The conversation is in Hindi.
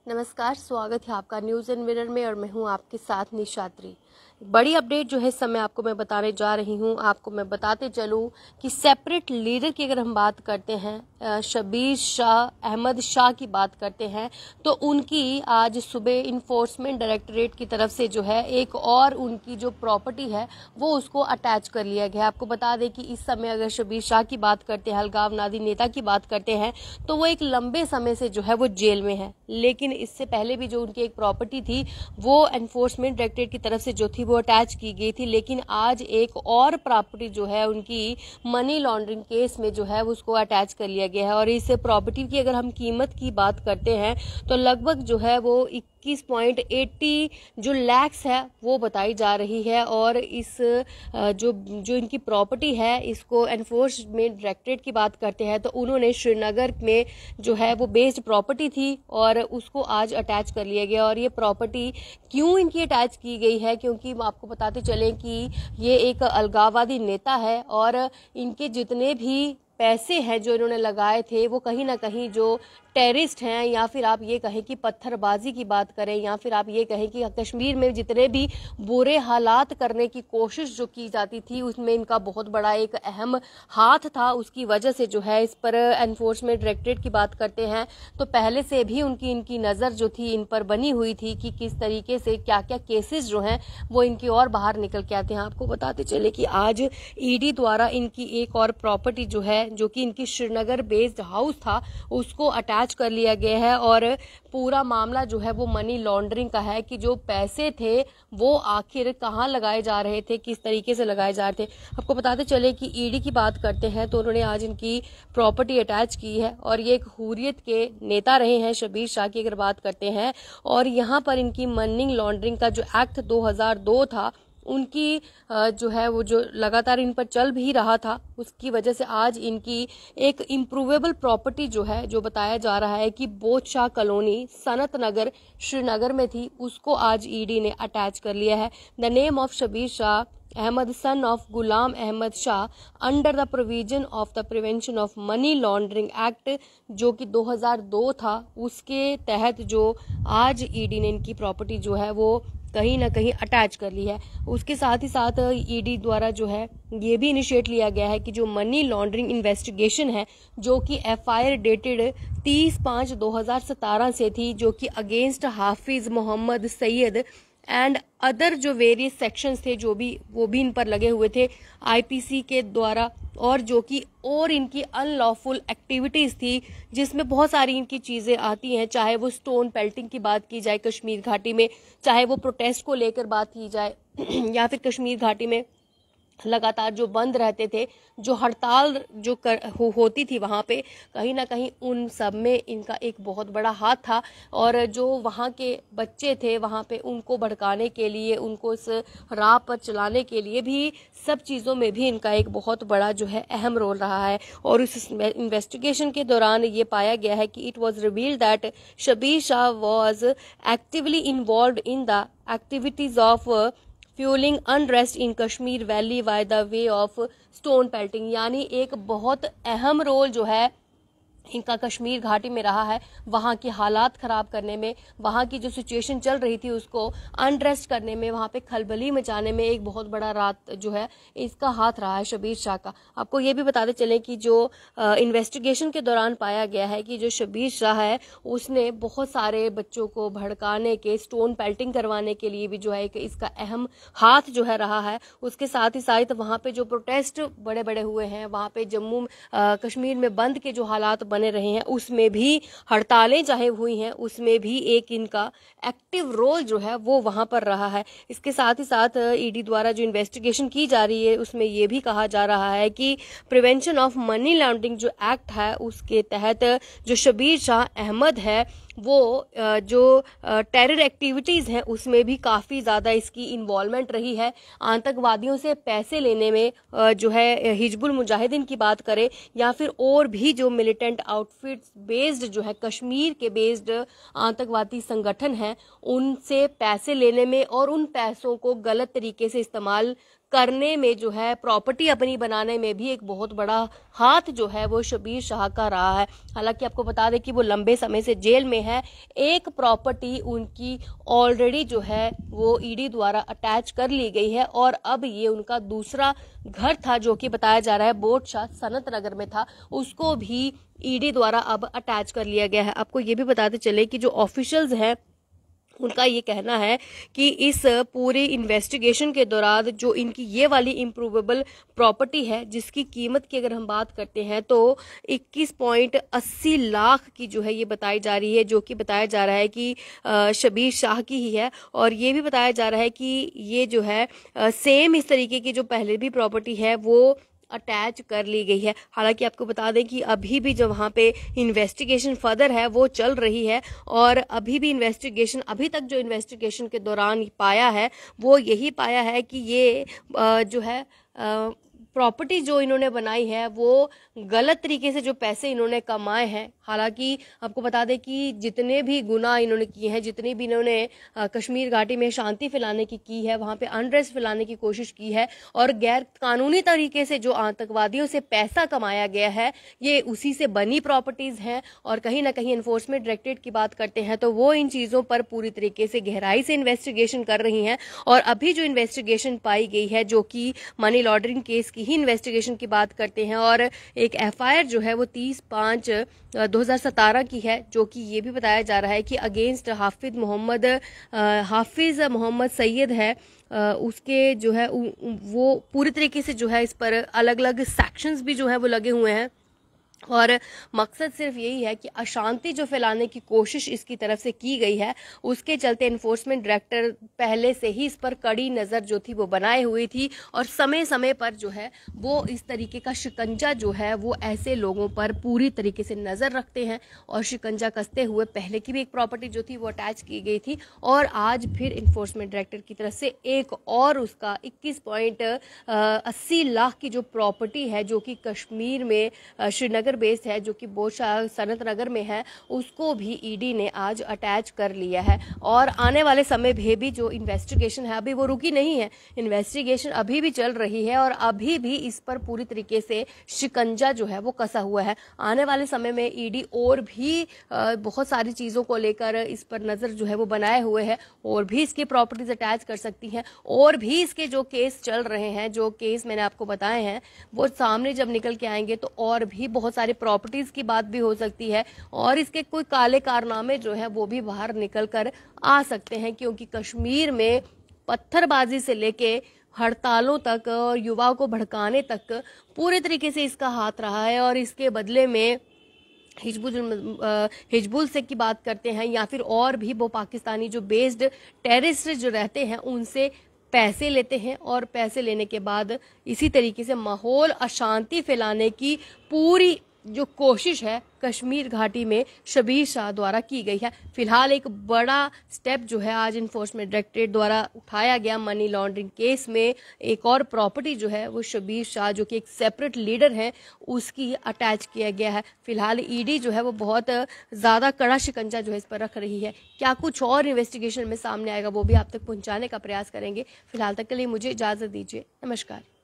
नमस्कार, स्वागत है आपका न्यूज़ एंड मिरर में और मैं हूं आपके साथ निशात्री। बड़ी अपडेट जो है इस समय आपको मैं बताने जा रही हूं। आपको मैं बताते चलूं कि सेपरेट लीडर की अगर हम बात करते हैं, शबीर शाह, अहमद शाह की बात करते हैं, तो उनकी आज सुबह इन्फोर्समेंट डायरेक्टरेट की तरफ से जो है एक और उनकी जो प्रॉपर्टी है वो उसको अटैच कर लिया गया। आपको बता दें कि इस समय अगर शबीर शाह की बात करते हैं, अलगाववादी नेता की बात करते हैं, तो वो एक लंबे समय से जो है वो जेल में है। लेकिन इससे पहले भी जो उनकी एक प्रॉपर्टी थी वो एनफोर्समेंट डायरेक्टरेट की तरफ से जो थी वो अटैच की गई थी। लेकिन आज एक और प्रॉपर्टी जो है उनकी मनी लॉन्ड्रिंग केस में जो है उसको अटैच कर लिया गया है। और इस प्रॉपर्टी की अगर हम कीमत की बात करते हैं तो लगभग जो है वो 21.80 जो लैक्स है वो बताई जा रही है। और इस जो इनकी प्रॉपर्टी है इसको एनफोर्समेंट डायरेक्टरेट की बात करते हैं तो उन्होंने श्रीनगर में जो है वो बेस्ड प्रॉपर्टी थी और उसको आज अटैच कर लिया गया। और ये प्रॉपर्टी क्यों इनकी अटैच की गई है, क्योंकि आपको बताते चलें कि ये एक अलगाववादी नेता है और इनके जितने भी पैसे हैं जो इन्होंने लगाए थे वो कहीं ना कहीं जो टेररिस्ट हैं या फिर आप ये कहें कि पत्थरबाजी की बात करें या फिर आप ये कहें कि कश्मीर में जितने भी बुरे हालात करने की कोशिश जो की जाती थी उसमें इनका बहुत बड़ा एक अहम हाथ था। उसकी वजह से जो है इस पर एनफोर्समेंट डायरेक्टरेट की बात करते हैं तो पहले से भी इनकी नज़र जो थी इन पर बनी हुई थी कि किस तरीके से क्या क्या केसेस जो हैं वो इनकी और बाहर निकल के आते हैं। आपको बताते चले कि आज ईडी द्वारा इनकी एक और प्रॉपर्टी जो है जो कि इनकी श्रीनगर बेस्ड हाउस था उसको अटैच कर लिया गया है। और पूरा मामला जो है वो मनी लॉन्ड्रिंग का है कि जो पैसे थे वो आखिर कहाँ लगाए जा रहे थे, किस तरीके से लगाए जा रहे थे। आपको बताते चले कि ईडी की बात करते हैं तो उन्होंने आज इनकी प्रॉपर्टी अटैच की है और ये एक हुर्रियत के नेता रहे हैं शबीर शाह की अगर बात करते हैं। और यहाँ पर इनकी मनी लॉन्ड्रिंग का जो एक्ट 2002 था उनकी जो है वो जो लगातार इन पर चल भी रहा था उसकी वजह से आज इनकी एक इम्प्रूवेबल प्रॉपर्टी जो है जो बताया जा रहा है कि बोधशाह कॉलोनी सनत नगर श्रीनगर में थी उसको आज ईडी ने अटैच कर लिया है। The name of Shabir Shah Ahmad son of Ghulam Ahmad Shah under the provision of the prevention of money laundering act जो कि 2002 था उसके तहत जो आज ईडी ने इनकी प्रॉपर्टी जो है वो कहीं ना कहीं अटैच कर ली है। उसके साथ ही साथ ईडी द्वारा जो है ये भी इनिशिएट लिया गया है कि जो मनी लॉन्ड्रिंग इन्वेस्टिगेशन है जो कि एफआईआर डेटेड 30/5/2017 से थी जो कि against Hafiz Mohammad Sayeed and other जो वेरियस सेक्शंस थे जो भी वो भी इन पर लगे हुए थे आईपीसी के द्वारा। और जो कि और इनकी अनलॉफुल एक्टिविटीज थी जिसमें बहुत सारी इनकी चीजें आती हैं, चाहे वो स्टोन पेल्टिंग की बात की जाए कश्मीर घाटी में, चाहे वो प्रोटेस्ट को लेकर बात की जाए या फिर कश्मीर घाटी में लगातार जो बंद रहते थे, जो हड़ताल जो होती थी वहाँ पे, कहीं ना कहीं उन सब में इनका एक बहुत बड़ा हाथ था। और जो वहाँ के बच्चे थे वहाँ पे उनको भड़काने के लिए, उनको इस राह पर चलाने के लिए भी सब चीज़ों में भी इनका एक बहुत बड़ा जो है अहम रोल रहा है। और इस इन्वेस्टिगेशन के दौरान ये पाया गया है कि it was revealed that Shabir Shah was actively involved in the activities of fuelling unrest in Kashmir valley by the way of stone pelting, यानी एक बहुत अहम रोल जो है इनका कश्मीर घाटी में रहा है। वहाँ की हालात खराब करने में, वहाँ की जो सिचुएशन चल रही थी उसको अनरेस्ट करने में, वहाँ पे खलबली मचाने में एक बहुत बड़ा रात जो है इसका हाथ रहा है शबीर शाह का। आपको ये भी बताते चले कि जो इन्वेस्टिगेशन के दौरान पाया गया है कि जो शबीर शाह है उसने बहुत सारे बच्चों को भड़काने के, स्टोन पेल्टिंग करवाने के लिए भी जो है इसका अहम हाथ जो है रहा है। उसके साथ ही साथ वहाँ पे जो प्रोटेस्ट बड़े बड़े हुए हैं, वहाँ पे जम्मू कश्मीर में बंद के जो हालात बने रहे हैं उसमें भी, हड़तालें चाहे हुई हैं उसमें भी एक इनका एक्टिव रोल जो है वो वहां पर रहा है। इसके साथ ही साथ ईडी द्वारा जो इन्वेस्टिगेशन की जा रही है उसमें ये भी कहा जा रहा है कि प्रिवेंशन ऑफ मनी लॉन्ड्रिंग जो एक्ट है उसके तहत जो शबीर शाह अहमद है वो जो टेरर एक्टिविटीज हैं उसमें भी काफी ज्यादा इसकी इन्वॉल्वमेंट रही है। आतंकवादियों से पैसे लेने में जो है हिजबुल मुजाहिदीन की बात करें या फिर और भी जो मिलिटेंट आउटफिट्स बेस्ड जो है कश्मीर के बेस्ड आतंकवादी संगठन हैं उनसे पैसे लेने में और उन पैसों को गलत तरीके से इस्तेमाल करने में जो है, प्रॉपर्टी अपनी बनाने में भी एक बहुत बड़ा हाथ जो है वो शबीर शाह का रहा है। हालांकि आपको बता दें कि वो लंबे समय से जेल में है। एक प्रॉपर्टी उनकी ऑलरेडी जो है वो ईडी द्वारा अटैच कर ली गई है और अब ये उनका दूसरा घर था जो कि बताया जा रहा है बोटशाह सनत नगर में था, उसको भी ईडी द्वारा अब अटैच कर लिया गया है। आपको ये भी बताते चले कि जो ऑफिशियल्स हैं उनका ये कहना है कि इस पूरी इन्वेस्टिगेशन के दौरान जो इनकी ये वाली इम्प्रूवेबल प्रॉपर्टी है, जिसकी कीमत की अगर हम बात करते हैं तो 21.80 लाख की जो है ये बताई जा रही है, जो कि बताया जा रहा है कि शबीर शाह की ही है। और ये भी बताया जा रहा है कि ये जो है सेम इस तरीके की जो पहले भी प्रॉपर्टी है वो अटैच कर ली गई है। हालांकि आपको बता दें कि अभी भी जो वहाँ पे इन्वेस्टिगेशन फर्दर है वो चल रही है और अभी भी इन्वेस्टिगेशन, अभी तक जो इन्वेस्टिगेशन के दौरान पाया है वो यही पाया है कि ये जो है प्रॉपर्टी जो इन्होंने बनाई है वो गलत तरीके से जो पैसे इन्होंने कमाए हैं। हालांकि आपको बता दें कि जितने भी गुनाह इन्होंने किए हैं, जितने भी इन्होंने कश्मीर घाटी में शांति फैलाने की है, वहां पे अनरेस्ट फैलाने की कोशिश की है और गैर कानूनी तरीके से जो आतंकवादियों से पैसा कमाया गया है, ये उसी से बनी प्रॉपर्टीज हैं। और कहीं ना कहीं एनफोर्समेंट डायरेक्टरेट की बात करते हैं तो वो इन चीजों पर पूरी तरीके से गहराई से इन्वेस्टिगेशन कर रही हैं। और अभी जो इन्वेस्टिगेशन पाई गई है, जो कि मनी लॉन्ड्रिंग केस की ही इन्वेस्टिगेशन की बात करते हैं, और एक एफआईआर जो है वो 30/5/2017 की है, जो कि ये भी बताया जा रहा है कि अगेंस्ट हाफिज मोहम्मद सैयद है, उसके जो है वो पूरी तरीके से जो है इस पर अलग अलग सेक्शंस भी जो है वो लगे हुए हैं। और मकसद सिर्फ यही है कि अशांति जो फैलाने की कोशिश इसकी तरफ से की गई है, उसके चलते एनफोर्समेंट डायरेक्टर पहले से ही इस पर कड़ी नज़र जो थी वो बनाए हुई थी और समय समय पर जो है वो इस तरीके का शिकंजा जो है वो ऐसे लोगों पर पूरी तरीके से नज़र रखते हैं। और शिकंजा कसते हुए पहले की भी एक प्रॉपर्टी जो थी वो अटैच की गई थी और आज फिर एनफोर्समेंट डायरेक्टर की तरफ से एक और उसका 21.80 लाख की जो प्रॉपर्टी है, जो कि कश्मीर में श्रीनगर बेस्ड है, जो कि बोटशाह सनत नगर में है, उसको भी ईडी ने आज अटैच कर लिया है। और आने वाले समय में भी जो इन्वेस्टिगेशन है अभी वो रुकी नहीं है, इन्वेस्टिगेशन अभी भी चल रही है और अभी भी इस पर पूरी तरीके से शिकंजा जो है वो कसा हुआ है। आने वाले समय में ईडी और भी बहुत सारी चीजों को लेकर इस पर नजर जो है वो बनाए हुए है और भी इसकी प्रॉपर्टीज अटैच कर सकती है और भी इसके जो केस चल रहे हैं, जो केस मैंने आपको बताए हैं, वो सामने जब निकल के आएंगे तो और भी बहुत सारी प्रॉपर्टीज की बात भी हो सकती है और इसके कोई काले कारनामे जो है वो भी बाहर निकल कर आ सकते हैं। क्योंकि कश्मीर में पत्थरबाजी से लेके हड़तालों तक और युवाओं को भड़काने तक पूरे तरीके से इसका हाथ रहा है और इसके बदले में हिजबुल से की बात करते हैं या फिर और भी वो पाकिस्तानी जो बेस्ड टेररिस्ट जो रहते हैं उनसे पैसे लेते हैं और पैसे लेने के बाद इसी तरीके से माहौल अशांति फैलाने की पूरी जो कोशिश है कश्मीर घाटी में शबीर शाह द्वारा की गई है। फिलहाल एक बड़ा स्टेप जो है आज इन्फोर्समेंट डायरेक्टरेट द्वारा उठाया गया मनी लॉन्ड्रिंग केस में, एक और प्रॉपर्टी जो है वो शबीर शाह जो कि एक सेपरेट लीडर है उसकी अटैच किया गया है। फिलहाल ईडी जो है वो बहुत ज़्यादा कड़ा शिकंजा जो है इस पर रख रही है। क्या कुछ और इन्वेस्टिगेशन में सामने आएगा वो भी आप तक पहुँचाने का प्रयास करेंगे। फिलहाल तक के लिए मुझे इजाज़त दीजिए। नमस्कार।